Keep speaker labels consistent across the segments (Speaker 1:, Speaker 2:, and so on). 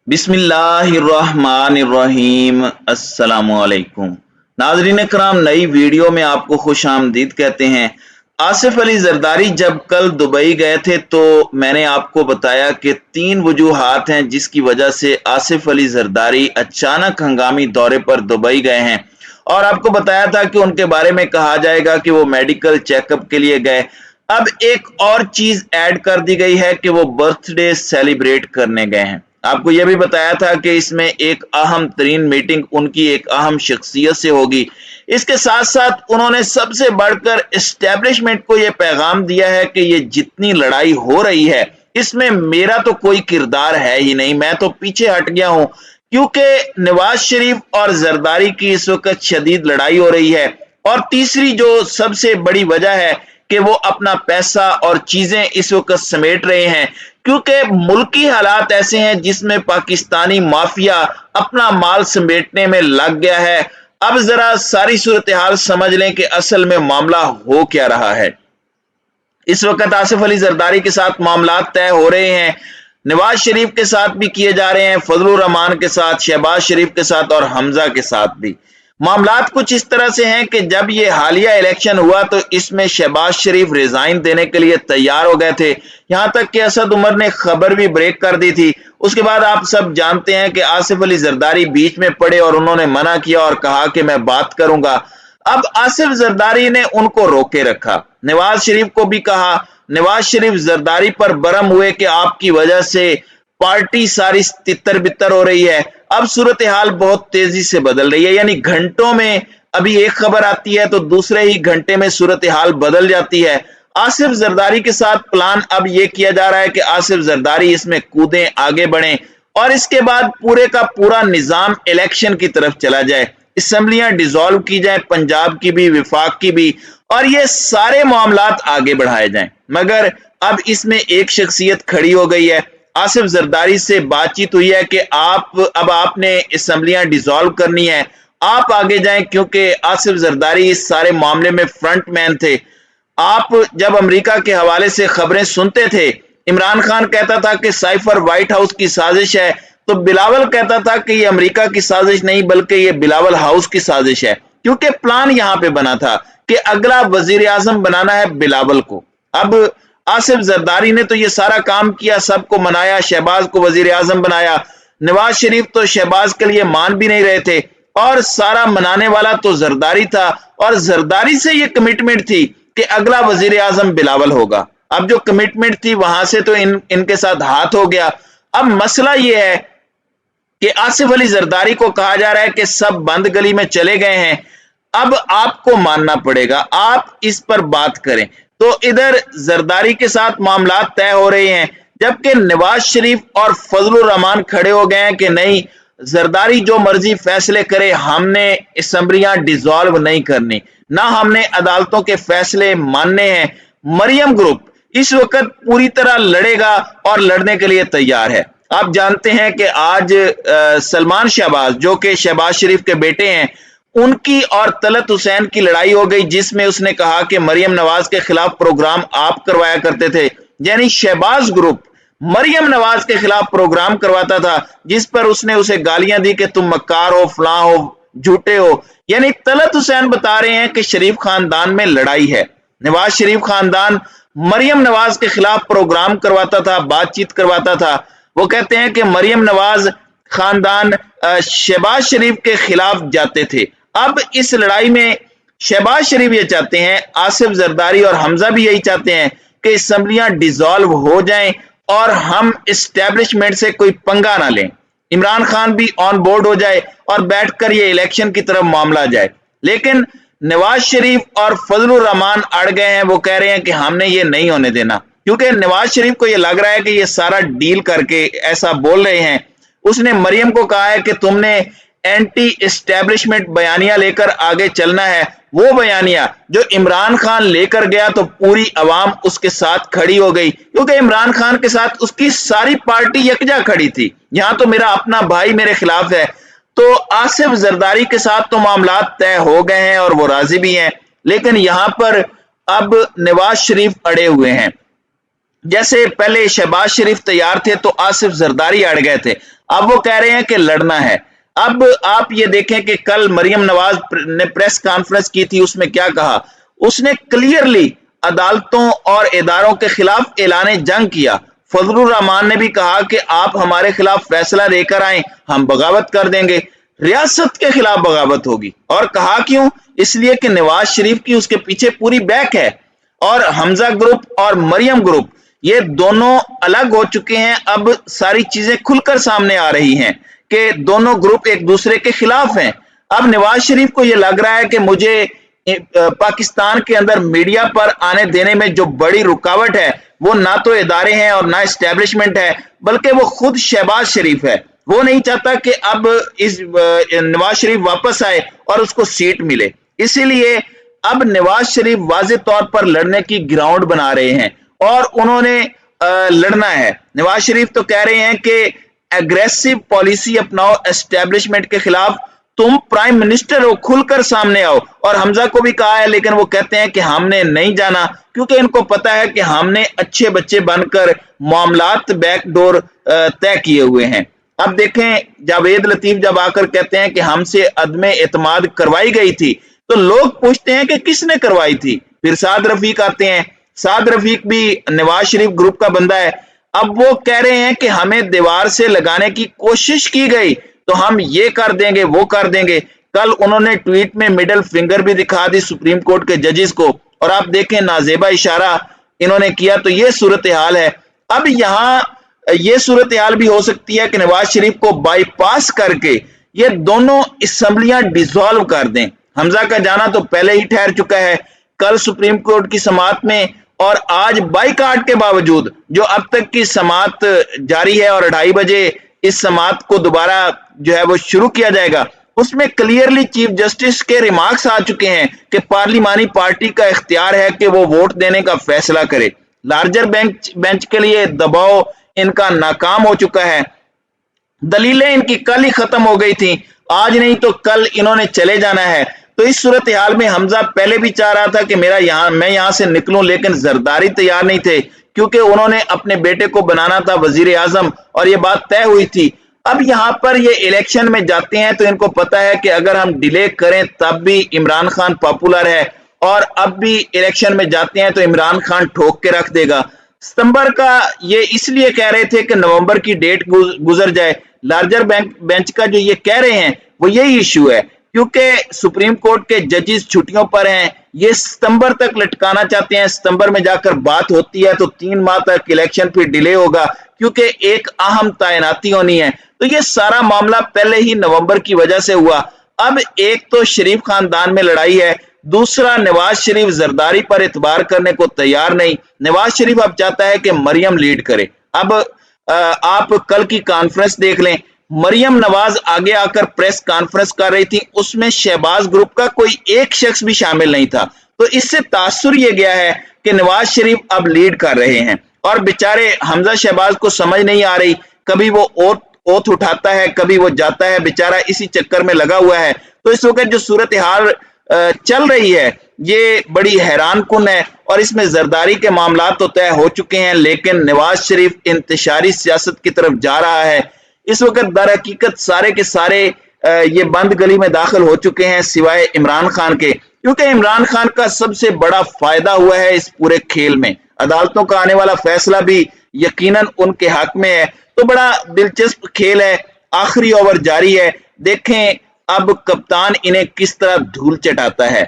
Speaker 1: बिस्मिल्लाहिर्रहमानिर्रहीम। अस्सलामुअलैकुम नाज़रीन कराम, नई वीडियो में आपको खुश आमदीद कहते हैं। आसिफ अली जरदारी जब कल दुबई गए थे तो मैंने आपको बताया कि तीन वजूहात हैं जिसकी वजह से आसिफ अली जरदारी अचानक हंगामी दौरे पर दुबई गए हैं, और आपको बताया था कि उनके बारे में कहा जाएगा कि वो मेडिकल चेकअप के लिए गए। अब एक और चीज ऐड कर दी गई है कि वो बर्थडे सेलिब्रेट करने गए हैं। आपको यह भी बताया था कि इसमें एक अहम तरीन मीटिंग उनकी एक अहम शख्सियत से होगी। इसके साथ साथ उन्होंने सबसे बढ़कर एस्टेब्लिशमेंट को यह पैगाम दिया है कि ये जितनी लड़ाई हो रही है इसमें मेरा तो कोई किरदार है ही नहीं, मैं तो पीछे हट गया हूं, क्योंकि नवाज शरीफ और जरदारी की इस वक्त शदीद लड़ाई हो रही है। और तीसरी जो सबसे बड़ी वजह है कि वो अपना पैसा और चीजें इस वक्त समेट रहे हैं, क्योंकि मुल्की हालात ऐसे हैं जिसमें पाकिस्तानी माफिया अपना माल समेटने में लग गया है। अब जरा सारी सूरत हाल समझ लें कि असल में मामला हो क्या रहा है। इस वक्त आसिफ अली जरदारी के साथ मामला तय हो रहे हैं, नवाज शरीफ के साथ भी किए जा रहे हैं, फजलुर रहमान के साथ, शहबाज शरीफ के साथ और हमजा के साथ भी। मामलात कुछ इस तरह से हैं कि जब ये हालिया इलेक्शन हुआ तो इसमें शहबाज शरीफ रिजाइन देने के लिए तैयार हो गए थे, यहां तक कि असद उमर ने खबर भी ब्रेक कर दी थी। उसके बाद आप सब जानते हैं कि आसिफ अली जरदारी बीच में पड़े और उन्होंने मना किया और कहा कि मैं बात करूंगा। अब आसिफ जरदारी ने उनको रोके रखा, नवाज शरीफ को भी कहा। नवाज शरीफ जरदारी पर बरम हुए कि आपकी वजह से पार्टी सारी तितर बितर हो रही है। अब सूरत हाल बहुत तेजी से बदल रही है, यानी घंटों में अभी एक खबर आती है तो दूसरे ही घंटे में सूरत हाल बदल जाती है। आसिफ जरदारी के साथ प्लान अब यह किया जा रहा है कि आसिफ जरदारी इसमें कूदें, आगे बढ़ें और इसके बाद पूरे का पूरा निजाम इलेक्शन की तरफ चला जाए, असेंबलियां डिसॉल्व की जाए, पंजाब की भी, विफाक की भी, और ये सारे मामलात आगे बढ़ाए जाएं। मगर अब इसमें एक शख्सियत खड़ी हो गई है। आसिफ जरदारी से बातचीत हुई है कि अब आपने असेंबलियां डिसॉल्व करनी है, आप आगे जाएं, क्योंकि आसिफ जरदारी इस सारे मामले में फ्रंट मैन थे। आप जब अमेरिका के हवाले से खबरें सुनते थे, इमरान खान कहता था कि साइफर व्हाइट हाउस की साजिश है, तो बिलावल कहता था कि ये अमेरिका की साजिश नहीं बल्कि ये बिलावल हाउस की साजिश है, क्योंकि प्लान यहां पे बना था कि अगला वजीर आजम बनाना है बिलावल को। अब आसिफ जरदारी ने तो ये सारा काम किया, सबको मनाया, शहबाज को वजीर आजम बनाया। नवाज शरीफ तो शहबाज के लिए मान भी नहीं रहे थे और सारा मनाने वाला तो जरदारी था, और जरदारी से ये कमिटमेंट थी कि अगला वजीर आजम बिलावल होगा। अब जो कमिटमेंट थी वहां से तो इनके साथ हाथ हो गया। अब मसला ये है कि आसिफ अली जरदारी को कहा जा रहा है कि सब बंद गली में चले गए हैं, अब आपको मानना पड़ेगा, आप इस पर बात करें। तो इधर जरदारी के साथ मामला तय हो रहे हैं, जबकि नवाज शरीफ और फजलुर रहमान खड़े हो गए हैं कि नहीं, जरदारी जो मर्जी फैसले करे, हमने असेंबलियां डिसॉल्व नहीं करनी, ना हमने अदालतों के फैसले मानने हैं। मरियम ग्रुप इस वक्त पूरी तरह लड़ेगा और लड़ने के लिए तैयार है। आप जानते हैं कि आज सलमान शहबाज, जो कि शहबाज शरीफ के बेटे हैं, उनकी और तलत हुसैन की लड़ाई हो गई, जिसमें उसने कहा कि मरियम नवाज के खिलाफ प्रोग्राम आप करवाया करते थे। यानी शहबाज ग्रुप मरियम नवाज के खिलाफ प्रोग्राम करवाता था, जिस पर उसने उसे गालियां दी कि तुम मक्कार हो, फलां हो, झूठे हो। यानी तलत हुसैन बता रहे हैं कि शरीफ खानदान में लड़ाई है। नवाज शरीफ खानदान मरियम नवाज के खिलाफ प्रोग्राम करवाता था, बातचीत करवाता था। वो कहते हैं कि मरियम नवाज खानदान शहबाज शरीफ के खिलाफ जाते थे। अब इस लड़ाई में शहबाज शरीफ ये चाहते हैं, आसिफ जरदारी और हमजा भी यही चाहते हैं कि असेंबलियां डिसॉल्व हो जाएं और हम एस्टेब्लिशमेंट से कोई पंगा ना लें, इमरान खान भी ऑन बोर्ड हो जाए और बैठकर ये इलेक्शन की तरफ मामला जाए। लेकिन नवाज शरीफ और फजलुर रहमान अड़ गए हैं, वो कह रहे हैं कि हमने ये नहीं होने देना, क्योंकि नवाज शरीफ को ये लग रहा है कि ये सारा डील करके ऐसा बोल रहे हैं। उसने मरियम को कहा है कि तुमने एंटी एस्टेब्लिशमेंट बयानिया लेकर आगे चलना है, वो बयानिया जो इमरान खान लेकर गया तो पूरी अवाम उसके साथ खड़ी हो गई, क्योंकि इमरान खान के साथ उसकी सारी पार्टी यकजा खड़ी थी। यहां तो मेरा अपना भाई मेरे खिलाफ है। तो आसिफ जरदारी के साथ तो मामला तय हो गए हैं और वो राजी भी हैं, लेकिन यहां पर अब नवाज शरीफ अड़े हुए हैं। जैसे पहले शहबाज शरीफ तैयार थे तो आसिफ जरदारी अड़ गए थे, अब वो कह रहे हैं कि लड़ना है। अब आप ये देखें कि कल मरियम नवाज ने प्रेस कॉन्फ्रेंस की थी, उसमें क्या कहा? उसने क्लियरली अदालतों और इदारों के खिलाफ ऐलान जंग किया। फजलुर रहमान ने भी कहा कि आप हमारे खिलाफ फैसला लेकर आए, हम बगावत कर देंगे। रियासत के खिलाफ बगावत होगी। और कहा क्यों? इसलिए कि नवाज शरीफ की उसके पीछे पूरी बैक है। और हमजा ग्रुप और मरियम ग्रुप ये दोनों अलग हो चुके हैं। अब सारी चीजें खुलकर सामने आ रही हैं कि दोनों ग्रुप एक दूसरे के खिलाफ हैं। अब नवाज शरीफ को यह लग रहा है कि मुझे पाकिस्तान के अंदर मीडिया पर आने देने में जो बड़ी रुकावट है वो ना तो इदारे हैं और ना एस्टेब्लिशमेंट है, बल्कि वो खुद शहबाज शरीफ है। वो नहीं चाहता कि अब इस नवाज शरीफ वापस आए और उसको सीट मिले। इसीलिए अब नवाज शरीफ वाज़ेह तौर पर लड़ने की ग्राउंड बना रहे हैं और उन्होंने लड़ना है। नवाज शरीफ तो कह रहे हैं कि एग्रेसिव पॉलिसी अपनाओ एस्टेब्लिशमेंट के खिलाफ, तुम प्राइम मिनिस्टर हो, खुलकर सामने आओ। और हमजा को भी कहा है, लेकिन वो कहते हैं कि हमने नहीं जाना, क्योंकि इनको पता है कि हमने अच्छे बच्चे बनकर मामलात बैकडोर तय किए हुए हैं। अब देखें, जावेद लतीफ जब आकर कहते हैं कि हमसे अदम एतमाद करवाई गई थी, तो लोग पूछते हैं कि किसने करवाई थी। फिर साद रफीक आते हैं। साद रफीक भी नवाज शरीफ ग्रुप का बंदा है। अब वो कह रहे हैं कि हमें दीवार से लगाने की कोशिश की गई तो हम ये कर देंगे, वो कर देंगे। कल उन्होंने ट्वीट में मिडिल फिंगर भी दिखा दी सुप्रीम कोर्ट के जजेस को। और आप देखें, नाजेबा इशारा इन्होंने किया। तो ये सूरत हाल है। अब यहां ये सूरत हाल भी हो सकती है कि नवाज शरीफ को बाईपास करके ये दोनों असेंबलियां डिसॉल्व कर दें। हमजा का जाना तो पहले ही ठहर चुका है, कल सुप्रीम कोर्ट की समाअत में, और आज बाइकाट के बावजूद जो अब तक की समाअत जारी है और 2:30 बजे इस समाअत को दोबारा जो है वो शुरू किया जाएगा, उसमें क्लियरली चीफ जस्टिस के रिमार्क्स आ चुके हैं कि पार्लिमानी पार्टी का इख्तियार है कि वो वोट देने का फैसला करे। लार्जर बेंच के लिए दबाव इनका नाकाम हो चुका है। दलीलें इनकी कल ही खत्म हो गई थी, आज नहीं तो कल इन्होंने चले जाना है। तो इस सूरत हाल में हमजा पहले भी चाह रहा था कि मैं यहां से निकलूं, लेकिन जरदारी तैयार नहीं थे, क्योंकि उन्होंने अपने बेटे को बनाना था वजीर आजम और ये बात तय हुई थी। अब यहां पर ये इलेक्शन में जाते हैं तो इनको पता है कि अगर हम डिले करें तब भी इमरान खान पॉपुलर है, और अब भी इलेक्शन में जाते हैं तो इमरान खान ठोक के रख देगा। सितंबर का ये इसलिए कह रहे थे कि नवंबर की डेट गुजर जाए। लार्जर बेंच का जो ये कह रहे हैं वो यही इशू है, क्योंकि सुप्रीम कोर्ट के जजेस छुट्टियों पर हैं। ये सितंबर तक लटकाना चाहते हैं। सितंबर में जाकर बात होती है तो 3 माह तक इलेक्शन फिर डिले होगा, क्योंकि एक अहम तैनाती होनी है। तो ये सारा मामला पहले ही नवंबर की वजह से हुआ। अब एक तो शरीफ खानदान में लड़ाई है, दूसरा नवाज शरीफ जरदारी पर एतबार करने को तैयार नहीं। नवाज शरीफ अब चाहता है कि मरियम लीड करे। अब आप कल की कॉन्फ्रेंस देख लें, मरियम नवाज आगे आकर प्रेस कॉन्फ्रेंस कर रही थी, उसमें शहबाज ग्रुप का कोई एक शख्स भी शामिल नहीं था। तो इससे तासुर यह गया है कि नवाज शरीफ अब लीड कर रहे हैं, और बेचारे हमजा शहबाज को समझ नहीं आ रही, कभी वो ओथ उठाता है, कभी वो जाता है, बेचारा इसी चक्कर में लगा हुआ है। तो इस वक्त जो सूरत हाल चल रही है ये बड़ी हैरान कुन है, और इसमें जरदारी के मामला तो तय हो चुके हैं, लेकिन नवाज शरीफ इंतशारी सियासत की तरफ जा रहा है। इस वक्त दर हकीकत सारे के सारे ये बंद गली में दाखिल हो चुके हैं, सिवाय इमरान खान के, क्योंकि इमरान खान का सबसे बड़ा फायदा हुआ है इस पूरे खेल में। अदालतों का आने वाला फैसला भी यकीनन उनके हक में है। तो बड़ा दिलचस्प खेल है, आखिरी ओवर जारी है, देखें अब कप्तान इन्हें किस तरह धूल चटाता है।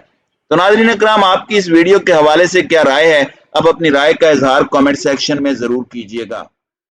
Speaker 1: तो नाज़रीन इकराम, आपकी इस वीडियो के हवाले से क्या राय है? अब अपनी राय का इजहार कमेंट सेक्शन में जरूर कीजिएगा।